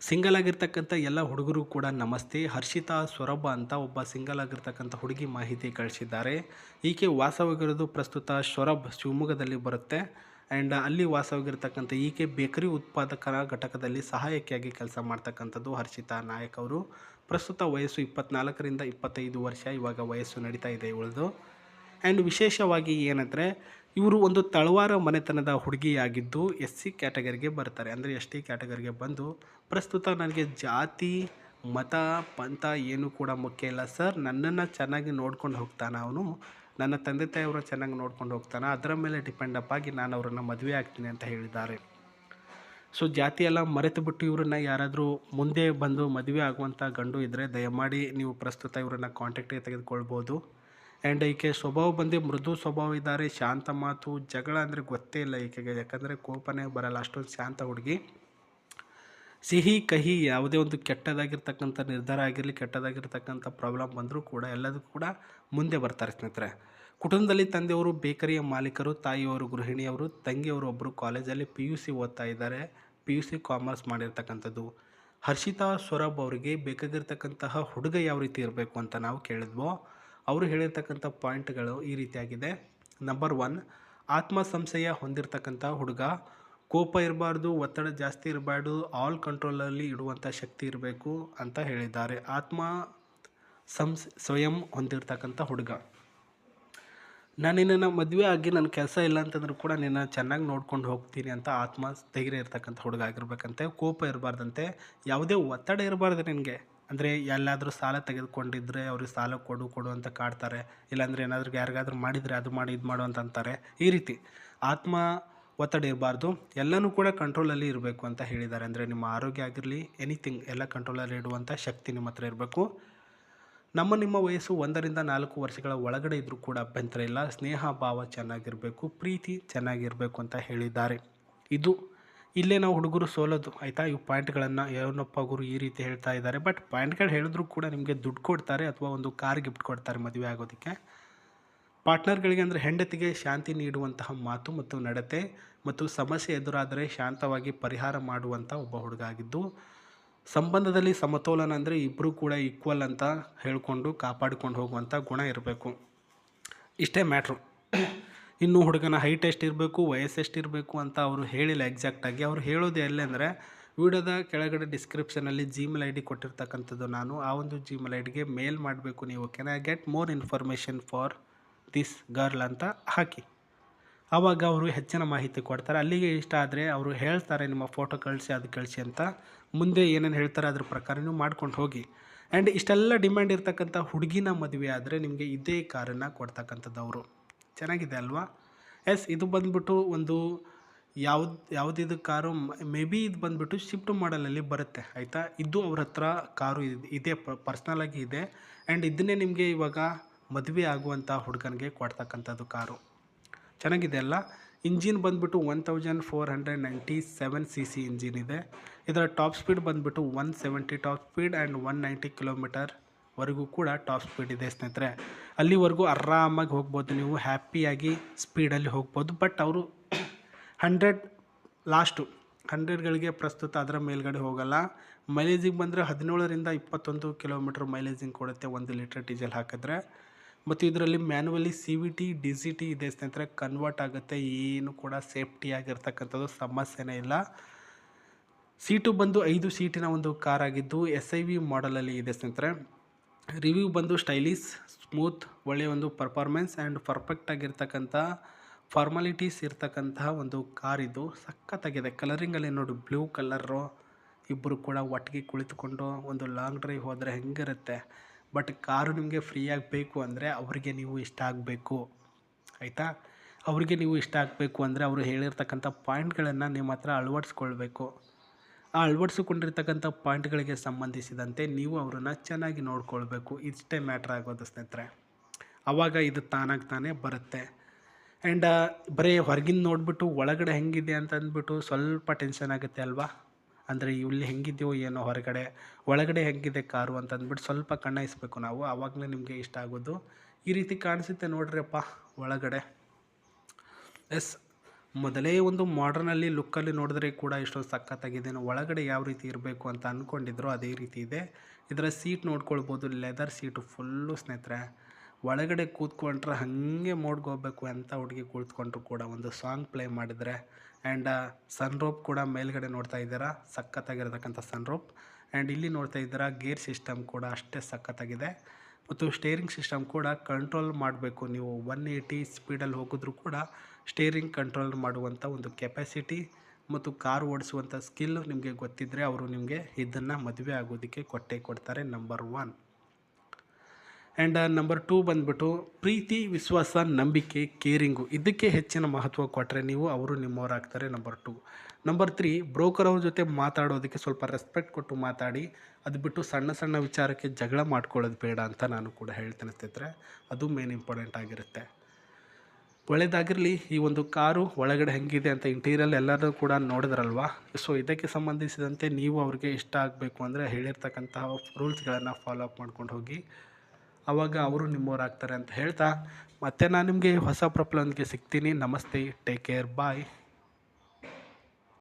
Single ಆಗಿರ್ತಕ್ಕಂಥ ಎಲ್ಲ ಹುಡುಗರು ಕೂಡ ನಮಸ್ತೆ. ಹರ್ಷಿತಾ ಸೊರಬ ಅಂತ ಒಬ್ಬ ಸಿಂಗಲ್ ಆಗಿರ್ತಕ್ಕಂಥ ಹುಡುಗಿ ಮಾಹಿತಿ ಕಳಿಸಿದ್ದಾರೆ. ಈಕೆ ವಾಸವಾಗಿರೋದು ಪ್ರಸ್ತುತ ಸೊರಬ್ ಶಿವಮೊಗ್ಗದಲ್ಲಿ ಬರುತ್ತೆ. ಆ್ಯಂಡ್ ಅಲ್ಲಿ ವಾಸವಾಗಿರ್ತಕ್ಕಂಥ ಈಕೆ ಬೇಕರಿ ಉತ್ಪಾದಕರ ಘಟಕದಲ್ಲಿ ಸಹಾಯಕಿಯಾಗಿ ಕೆಲಸ ಮಾಡ್ತಕ್ಕಂಥದ್ದು ಹರ್ಷಿತಾ ನಾಯಕ್ ಅವರು. ಪ್ರಸ್ತುತ ವಯಸ್ಸು 24ರಿಂದ 25 ವರ್ಷ ಇವಾಗ ವಯಸ್ಸು ನಡೀತಾ ಇದೆ ಇವಳದು. ಆ್ಯಂಡ್ ವಿಶೇಷವಾಗಿ ಏನಂದರೆ ಇವರು ಒಂದು ತಳವಾರ ಮನೆತನದ ಹುಡುಗಿಯಾಗಿದ್ದು SC ಕ್ಯಾಟಗರಿಗೆ ಬರ್ತಾರೆ. ಅಂದರೆ ST ಕ್ಯಾಟಗರಿಗೆ ಬಂದು ಪ್ರಸ್ತುತ ನನಗೆ ಜಾತಿ ಮತ ಪಂಥ ಏನು ಕೂಡ ಮುಖ್ಯ ಇಲ್ಲ ಸರ್, ನನ್ನನ್ನು ಚೆನ್ನಾಗಿ ನೋಡ್ಕೊಂಡು ಹೋಗ್ತಾನೆ ಅವನು, ನನ್ನ ತಂದೆ ತಾಯಿಯವರು ಚೆನ್ನಾಗಿ ನೋಡ್ಕೊಂಡು ಹೋಗ್ತಾನೆ, ಅದರ ಮೇಲೆ ಡಿಪೆಂಡಪ್ ಆಗಿ ನಾನು ಅವರನ್ನು ಮದುವೆ ಆಗ್ತೀನಿ ಅಂತ ಹೇಳಿದ್ದಾರೆ. ಸೊ ಜಾತಿ ಎಲ್ಲ ಮರೆತು ಬಿಟ್ಟು ಇವ್ರನ್ನ ಯಾರಾದರೂ ಮುಂದೆ ಬಂದು ಮದುವೆ ಆಗುವಂಥ ಗಂಡು ಇದ್ದರೆ ದಯಮಾಡಿ ನೀವು ಪ್ರಸ್ತುತ ಇವರನ್ನು ಕಾಂಟ್ಯಾಕ್ಟಿಗೆ ತೆಗೆದುಕೊಳ್ಬೋದು. ಆ್ಯಂಡ್ ಈಕೆ ಸ್ವಭಾವ ಬಂದು ಮೃದು ಸ್ವಭಾವ ಇದ್ದಾರೆ, ಶಾಂತ ಮಾತು, ಜಗಳ ಅಂದರೆ ಗೊತ್ತೇ ಇಲ್ಲ ಈಕೆಗೆ, ಯಾಕಂದರೆ ಕೋಪನೇ ಬರಲ್ಲ, ಅಷ್ಟೊಂದು ಶಾಂತ ಹುಡುಗಿ. ಸಿಹಿ ಕಹಿ ಯಾವುದೇ ಒಂದು ಕೆಟ್ಟದಾಗಿರ್ತಕ್ಕಂಥ ನಿರ್ಧಾರ ಆಗಿರಲಿ, ಕೆಟ್ಟದಾಗಿರ್ತಕ್ಕಂಥ ಪ್ರಾಬ್ಲಮ್ ಬಂದರೂ ಕೂಡ ಎಲ್ಲದಕ್ಕೂ ಕೂಡ ಮುಂದೆ ಬರ್ತಾರೆ ಸ್ನೇಹಿತರೆ. ಕುಟುಂಬದಲ್ಲಿ ತಂದೆಯವರು ಬೇಕರಿಯ ಮಾಲೀಕರು, ತಾಯಿಯವರು ಗೃಹಿಣಿಯವರು, ತಂಗಿಯವರು ಒಬ್ಬರು ಕಾಲೇಜಲ್ಲಿ PUC ಓದ್ತಾ ಇದ್ದಾರೆ, PUC ಕಾಮರ್ಸ್ ಮಾಡಿರ್ತಕ್ಕಂಥದ್ದು. ಹರ್ಷಿತಾ ಸೊರಬ್ ಅವರಿಗೆ ಬೇಕಾಗಿರ್ತಕ್ಕಂತಹ ಹುಡುಗ ಯಾವ ರೀತಿ ಇರಬೇಕು ಅಂತ ನಾವು ಕೇಳಿದ್ವೋ, ಅವರು ಹೇಳಿರ್ತಕ್ಕಂಥ ಪಾಯಿಂಟ್ಗಳು ಈ ರೀತಿಯಾಗಿದೆ. ನಂಬರ್ 1, ಆತ್ಮ ಸಂಶಯ ಹೊಂದಿರತಕ್ಕಂಥ ಹುಡುಗ, ಕೋಪ ಇರಬಾರ್ದು, ಒತ್ತಡ ಜಾಸ್ತಿ ಇರಬಾರ್ದು, ಆಲ್ ಕಂಟ್ರೋಲಲ್ಲಿ ಇಡುವಂಥ ಶಕ್ತಿ ಇರಬೇಕು ಅಂತ ಹೇಳಿದ್ದಾರೆ. ಸ್ವಯಂ ಹೊಂದಿರತಕ್ಕಂಥ ಹುಡುಗ. ನಾನು ನಿನ್ನನ್ನು ಮದುವೆ ಆಗಿ ನನ್ನ ಕೆಲಸ ಇಲ್ಲ ಅಂತಂದ್ರೂ ಕೂಡ ನಿನ್ನ ಚೆನ್ನಾಗಿ ನೋಡ್ಕೊಂಡು ಹೋಗ್ತೀನಿ ಅಂತ ಧೈರ್ಯ ಇರ್ತಕ್ಕಂಥ ಹುಡುಗ ಆಗಿರ್ಬೇಕಂತೆ. ಕೋಪ ಇರಬಾರ್ದಂತೆ, ಯಾವುದೇ ಒತ್ತಡ ಇರಬಾರ್ದು ನಿನಗೆ. ಅಂದರೆ ಎಲ್ಲಾದರೂ ಸಾಲ ತೆಗೆದುಕೊಂಡಿದ್ದರೆ ಅವ್ರಿಗೆ ಸಾಲ ಕೊಡು ಅಂತ ಕಾಡ್ತಾರೆ, ಇಲ್ಲಾಂದರೆ ಏನಾದರೂ ಯಾರಿಗಾದ್ರೂ ಮಾಡಿದರೆ ಅದು ಮಾಡಿ ಇದು ಮಾಡು ಅಂತ ಅಂತಾರೆ. ಈ ರೀತಿ ಒತ್ತಡ ಇರಬಾರ್ದು, ಎಲ್ಲನೂ ಕೂಡ ಕಂಟ್ರೋಲಲ್ಲಿ ಇರಬೇಕು ಅಂತ ಹೇಳಿದ್ದಾರೆ. ಅಂದರೆ ನಿಮ್ಮ ಆರೋಗ್ಯ ಆಗಿರಲಿ, ಎನಿಥಿಂಗ್ ಎಲ್ಲ ಕಂಟ್ರೋಲಲ್ಲಿ ಇಡುವಂಥ ಶಕ್ತಿ ನಿಮ್ಮ ಹತ್ರ ಇರಬೇಕು. ನಿಮ್ಮ ವಯಸ್ಸು 1ರಿಂದ 4 ವರ್ಷಗಳ ಒಳಗಡೆ ಇದ್ದರೂ ಕೂಡ ಅಭ್ಯಂತರ ಇಲ್ಲ. ಸ್ನೇಹ ಭಾವ ಚೆನ್ನಾಗಿರಬೇಕು, ಪ್ರೀತಿ ಚೆನ್ನಾಗಿರಬೇಕು ಅಂತ ಹೇಳಿದ್ದಾರೆ. ಇಲ್ಲೇ ನಾವು ಹುಡುಗರು ಸೋಲೋದು ಆಯಿತಾ. ಈ ಪಾಯಿಂಟ್ಗಳನ್ನು ಏನಪ್ಪ ಗುರು ಈ ರೀತಿ ಹೇಳ್ತಾ ಇದ್ದಾರೆ, ಬಟ್ ಪಾಯಿಂಟ್ಗಳು ಹೇಳಿದ್ರು ಕೂಡ ನಿಮಗೆ ದುಡ್ಡು ಕೊಡ್ತಾರೆ ಅಥವಾ ಒಂದು ಕಾರ್ ಗಿಫ್ಟ್ ಕೊಡ್ತಾರೆ ಮದುವೆ ಆಗೋದಕ್ಕೆ. ಪಾರ್ಟ್ನರ್ಗಳಿಗೆ ಅಂದರೆ ಹೆಂಡತಿಗೆ ಶಾಂತಿ ನೀಡುವಂತಹ ಮಾತು ಮತ್ತು ನಡತೆ ಮತ್ತು ಸಮಸ್ಯೆ ಎದುರಾದರೆ ಶಾಂತವಾಗಿ ಪರಿಹಾರ ಮಾಡುವಂಥ ಒಬ್ಬ ಹುಡುಗ ಆಗಿದ್ದು, ಸಂಬಂಧದಲ್ಲಿ ಸಮತೋಲನ ಅಂದರೆ ಇಬ್ಬರು ಕೂಡ ಈಕ್ವಲ್ ಅಂತ ಹೇಳಿಕೊಂಡು ಕಾಪಾಡಿಕೊಂಡು ಹೋಗುವಂಥ ಗುಣ ಇರಬೇಕು. ಇಷ್ಟೇ ಮ್ಯಾಟ್ರು. ಇನ್ನು ಹುಡುಗನ ಹೈಟ್ ಎಷ್ಟಿರಬೇಕು, ವಯಸ್ಸು ಎಷ್ಟಿರಬೇಕು ಅಂತ ಅವರು ಹೇಳಿಲ್ಲ ಎಕ್ಸಾಕ್ಟಾಗಿ. ಅವರು ಹೇಳೋದು ಎಲ್ಲಿ ಅಂದರೆ ವಿಡಿಯೋದ ಕೆಳಗಡೆ ಡಿಸ್ಕ್ರಿಪ್ಷನಲ್ಲಿ Gmail ID ಕೊಟ್ಟಿರ್ತಕ್ಕಂಥದ್ದು ನಾನು. ಆ ಒಂದು Gmail IDಗೆ ಮೇಲ್ ಮಾಡಬೇಕು ನೀವು. Can I get more information for this girl ಅಂತ ಹಾಕಿ. ಆವಾಗ ಅವರು ಹೆಚ್ಚಿನ ಮಾಹಿತಿ ಕೊಡ್ತಾರೆ. ಅಲ್ಲಿಗೆ ಇಷ್ಟ ಆದರೆ ಅವರು ಹೇಳ್ತಾರೆ ನಿಮ್ಮ ಫೋಟೋ ಕಳಿಸಿ ಅದು ಕಳಿಸಿ ಅಂತ. ಮುಂದೆ ಏನೇನು ಹೇಳ್ತಾರೆ ಅದ್ರ ಪ್ರಕಾರ ನೀವು ಮಾಡ್ಕೊಂಡು ಹೋಗಿ. ಆ್ಯಂಡ್ ಇಷ್ಟೆಲ್ಲ ಡಿಮ್ಯಾಂಡ್ ಇರ್ತಕ್ಕಂಥ ಹುಡುಗಿನ ಮದುವೆ ಆದರೆ ನಿಮಗೆ ಇದೇ ಕಾರನ್ನು ಕೊಡ್ತಕ್ಕಂಥದ್ದು ಅವರು. ಚೆನ್ನಾಗಿದೆ ಅಲ್ವಾ? ಎಸ್, ಇದು ಬಂದುಬಿಟ್ಟು ಒಂದು ಯಾವುದಿದು ಕಾರು, ಮೇ ಬಿ ಇದು ಬಂದುಬಿಟ್ಟು ಶಿಫ್ಟ್ ಮಾಡಲಲ್ಲಿ ಬರುತ್ತೆ ಆಯಿತಾ. ಇದು ಅವ್ರ ಹತ್ರ ಕಾರು ಇದೆ, ಪರ್ಸ್ನಲಾಗಿ ಇದೆ. ಆ್ಯಂಡ್ ಇದನ್ನೇ ನಿಮಗೆ ಇವಾಗ ಮದುವೆ ಆಗುವಂಥ ಹುಡುಗನಿಗೆ ಕೊಡ್ತಕ್ಕಂಥದ್ದು ಕಾರು. ಚೆನ್ನಾಗಿದೆ ಅಲ್ಲ? ಇಂಜಿನ್ ಬಂದುಬಿಟ್ಟು 1497 cc ಇಂಜಿನ್ ಇದೆ. ಇದರ ಟಾಪ್ ಸ್ಪೀಡ್ ಬಂದುಬಿಟ್ಟು 170 ಟಾಪ್ ಸ್ಪೀಡ್ ಆ್ಯಂಡ್ 190 ಕಿಲೋಮೀಟರ್ವರೆಗೂ ಕೂಡ ಟಾಪ್ ಸ್ಪೀಡ್ ಇದೆ ಸ್ನೇಹಿತರೆ. ಅಲ್ಲಿವರೆಗೂ ಆರಾಮಾಗಿ ಹೋಗ್ಬೋದು, ನೀವು ಹ್ಯಾಪಿಯಾಗಿ ಸ್ಪೀಡಲ್ಲಿ ಹೋಗ್ಬೋದು. ಬಟ್ ಅವರು 100ಗಳಿಗೆ ಪ್ರಸ್ತುತ ಅದರ ಮೇಲ್ಗಡೆ ಹೋಗಲ್ಲ. ಮೈಲೇಜಿಗೆ ಬಂದರೆ 17ರಿಂದ 21 ಕಿಲೋಮೀಟರ್ ಮೈಲೇಜಿಂಗ್ ಕೊಡುತ್ತೆ 1 ಲೀಟರ್ ಡೀಸೆಲ್ ಹಾಕಿದ್ರೆ. ಮತ್ತು ಇದರಲ್ಲಿ ಮ್ಯಾನ್ಯುವಲಿ CVT DCT ಇದೆ ಸ್ನೇಹಿತರೆ, ಕನ್ವರ್ಟ್ ಆಗುತ್ತೆ. ಏನು ಕೂಡ ಸೇಫ್ಟಿಯಾಗಿರ್ತಕ್ಕಂಥದ್ದು ಸಮಸ್ಯೆನೇ ಇಲ್ಲ. ಸೀಟು ಬಂದು 5 ಸೀಟಿನ ಒಂದು ಕಾರ್ ಆಗಿದ್ದು SIV ಮಾಡಲಲ್ಲಿ ಇದೆ ಸ್ನೇಹಿತರೆ. ರಿವ್ಯೂ ಬಂದು ಸ್ಟೈಲಿಶ್, ಸ್ಮೂತ್, ಒಳ್ಳೆಯ ಒಂದು ಪರ್ಫಾರ್ಮೆನ್ಸ್ ಆ್ಯಂಡ್ ಪರ್ಫೆಕ್ಟಾಗಿರ್ತಕ್ಕಂಥ ಫಾರ್ಮಾಲಿಟೀಸ್ ಇರ್ತಕ್ಕಂತಹ ಒಂದು ಕಾರ್ ಇದು. ಸಖತ್ತಾಗಿದೆ. ಕಲರಿಂಗಲ್ಲಿ ನೋಡಿ, ಬ್ಲೂ ಕಲರು. ಇಬ್ಬರು ಕೂಡ ಒಟ್ಟಿಗೆ ಕುಳಿತುಕೊಂಡು ಒಂದು ಲಾಂಗ್ ಡ್ರೈವ್ ಹೋದರೆ ಹೆಂಗಿರುತ್ತೆ. ಬಟ್ ಕಾರು ನಿಮಗೆ ಫ್ರೀಯಾಗಿ ಬೇಕು ಅಂದರೆ ಅವರಿಗೆ ನೀವು ಇಷ್ಟ ಆಗಬೇಕು ಆಯಿತಾ. ಅವರಿಗೆ ನೀವು ಇಷ್ಟ ಆಗಬೇಕು ಅಂದರೆ ಅವರು ಹೇಳಿರ್ತಕ್ಕಂಥ ಪಾಯಿಂಟ್ಗಳನ್ನು ನಿಮ್ಮ ಹತ್ರ ಅಳವಡಿಸ್ಕೊಳ್ಬೇಕು. ಆ ಅಳವಡಿಸಿಕೊಂಡಿರ್ತಕ್ಕಂಥ ಪಾಯಿಂಟ್ಗಳಿಗೆ ಸಂಬಂಧಿಸಿದಂತೆ ನೀವು ಅವರನ್ನು ಚೆನ್ನಾಗಿ ನೋಡ್ಕೊಳ್ಬೇಕು. ಇಷ್ಟೇ ಮ್ಯಾಟ್ರ್ ಆಗೋದು ಸ್ನೇಹಿತರೆ. ಆವಾಗ ಇದು ತಾನಾಗಿ ತಾನೇ ಬರುತ್ತೆ. ಆ್ಯಂಡ್ ಬರೀ ಹೊರಗಿನ ನೋಡಿಬಿಟ್ಟು ಒಳಗಡೆ ಹೆಂಗಿದೆ ಅಂತ ಅಂದ್ಬಿಟ್ಟು ಸ್ವಲ್ಪ ಟೆನ್ಷನ್ ಆಗುತ್ತೆ ಅಲ್ವಾ. ಅಂದರೆ ಇಲ್ಲಿ ಹೆಂಗಿದೆಯೋ ಏನೋ ಹೊರಗಡೆ, ಒಳಗಡೆ ಹೆಂಗಿದೆ ಕಾರು ಅಂತ ಅಂದ್ಬಿಟ್ಟು ಸ್ವಲ್ಪ ಕಣ್ಣಾಯಿಸ್ಬೇಕು ನಾವು. ಆವಾಗಲೇ ನಿಮಗೆ ಇಷ್ಟ ಆಗೋದು. ಈ ರೀತಿ ಕಾಣಿಸುತ್ತೆ ನೋಡ್ರಿಯಪ್ಪ ಒಳಗಡೆ. ಎಸ್, ಮೊದಲೇ ಒಂದು ಮಾಡರ್ನಲ್ಲಿ ಲುಕ್ಕಲ್ಲಿ ನೋಡಿದ್ರೆ ಕೂಡ ಇಷ್ಟೊಂದು ಸಖತ್ತಾಗಿದೆ. ಒಳಗಡೆ ಯಾವ ರೀತಿ ಇರಬೇಕು ಅಂತ ಅಂದ್ಕೊಂಡಿದ್ರೋ ಅದೇ ರೀತಿ ಇದೆ. ಇದರ ಸೀಟ್ ನೋಡ್ಕೊಳ್ಬೋದು, ಲೆದರ್ ಸೀಟು ಫುಲ್ಲು ಸ್ನೇಹಿತರೆ. ಒಳಗಡೆ ಕೂತ್ಕೊಂಡ್ರೆ ಹಾಗೆ ಮೋಡ್ಗೋಗ್ಬೇಕು ಅಂತ ಹುಡುಗಿ ಕೂತ್ಕೊಂಡ್ರು ಕೂಡ ಒಂದು ಸಾಂಗ್ ಪ್ಲೇ ಮಾಡಿದರೆ. ಆ್ಯಂಡ್ ಸನ್ ರೂಫ್ ಕೂಡ ಮೇಲ್ಗಡೆ ನೋಡ್ತಾ ಇದ್ದೀರಾ, ಸಖತ್ತಾಗಿರತಕ್ಕಂಥ ಸನ್ ರೂಫ್. ಆ್ಯಂಡ್ ಇಲ್ಲಿ ನೋಡ್ತಾ ಇದ್ದೀರಾ ಗೇರ್ ಸಿಸ್ಟಮ್ ಕೂಡ ಅಷ್ಟೇ ಸಖತ್ತಾಗಿದೆ. ಮತ್ತು ಸ್ಟೇರಿಂಗ್ ಸಿಸ್ಟಮ್ ಕೂಡ ಕಂಟ್ರೋಲ್ ಮಾಡಬೇಕು, ನೀವು 180 ಸ್ಪೀಡಲ್ಲಿ ಹೋಗಿದ್ರೂ ಕೂಡ ಸ್ಟೇರಿಂಗ್ ಕಂಟ್ರೋಲ್ ಮಾಡುವಂಥ ಒಂದು ಕೆಪಾಸಿಟಿ ಮತ್ತು ಕಾರು ಓಡಿಸುವಂಥ ಸ್ಕಿಲ್ ನಿಮಗೆ ಗೊತ್ತಿದ್ದರೆ ಅವರು ನಿಮಗೆ ಇದನ್ನು ಮದುವೆ ಆಗೋದಕ್ಕೆ ಕೊಟ್ಟೇ ಕೊಡ್ತಾರೆ. ನಂಬರ್ 1. ಆ್ಯಂಡ್ ನಂಬರ್ 2 ಬಂದುಬಿಟ್ಟು ಪ್ರೀತಿ, ವಿಶ್ವಾಸ, ನಂಬಿಕೆ, ಕೇರಿಂಗು. ಇದಕ್ಕೆ ಹೆಚ್ಚಿನ ಮಹತ್ವ ಕೊಟ್ಟರೆ ನೀವು ಅವರು ನಿಮ್ಮವರಾಗ್ತಾರೆ. ನಂಬರ್ 2. ನಂಬರ್ 3 ಬ್ರೋಕರ್ ಅವ್ರ ಜೊತೆ ಮಾತಾಡೋದಕ್ಕೆ ಸ್ವಲ್ಪ ರೆಸ್ಪೆಕ್ಟ್ ಕೊಟ್ಟು ಮಾತಾಡಿ. ಅದು ಬಿಟ್ಟು ಸಣ್ಣ ಸಣ್ಣ ವಿಚಾರಕ್ಕೆ ಜಗಳ ಮಾಡ್ಕೊಳ್ಳೋದು ಬೇಡ ಅಂತ ನಾನು ಕೂಡ ಹೇಳ್ತೇನೆ ಸ್ನೇಹಿತರೆ. ಅದು ಮೇನ್ ಇಂಪಾರ್ಟೆಂಟ್ ಆಗಿರುತ್ತೆ. ಒಳ್ಳೆಯದಾಗಿರಲಿ. ಈ ಒಂದು ಕಾರು ಒಳಗಡೆ ಹೆಂಗಿದೆ ಅಂತ ಇಂಟೀರಿಯಲ್ ಎಲ್ಲರೂ ಕೂಡ ನೋಡಿದ್ರಲ್ವಾ. ಸೊ ಇದಕ್ಕೆ ಸಂಬಂಧಿಸಿದಂತೆ ನೀವು ಅವ್ರಿಗೆ ಇಷ್ಟ ಆಗಬೇಕು ಅಂದರೆ ಹೇಳಿರ್ತಕ್ಕಂತಹ ರೂಲ್ಸ್ಗಳನ್ನು ಫಾಲೋ ಅಪ್ ಮಾಡ್ಕೊಂಡು ಹೋಗಿ, ಆವಾಗ ಅವರು ನಿಮ್ಮವರಾಗ್ತಾರೆ ಅಂತ ಹೇಳ್ತಾ ಮತ್ತೆ ನಾನು ನಿಮಗೆ ಹೊಸ ಪ್ರೊಫೈಲೊಂದಿಗೆ ಸಿಗ್ತೀನಿ. ನಮಸ್ತೆ, ಟೇಕ್ ಕೇರ್, ಬಾಯ್.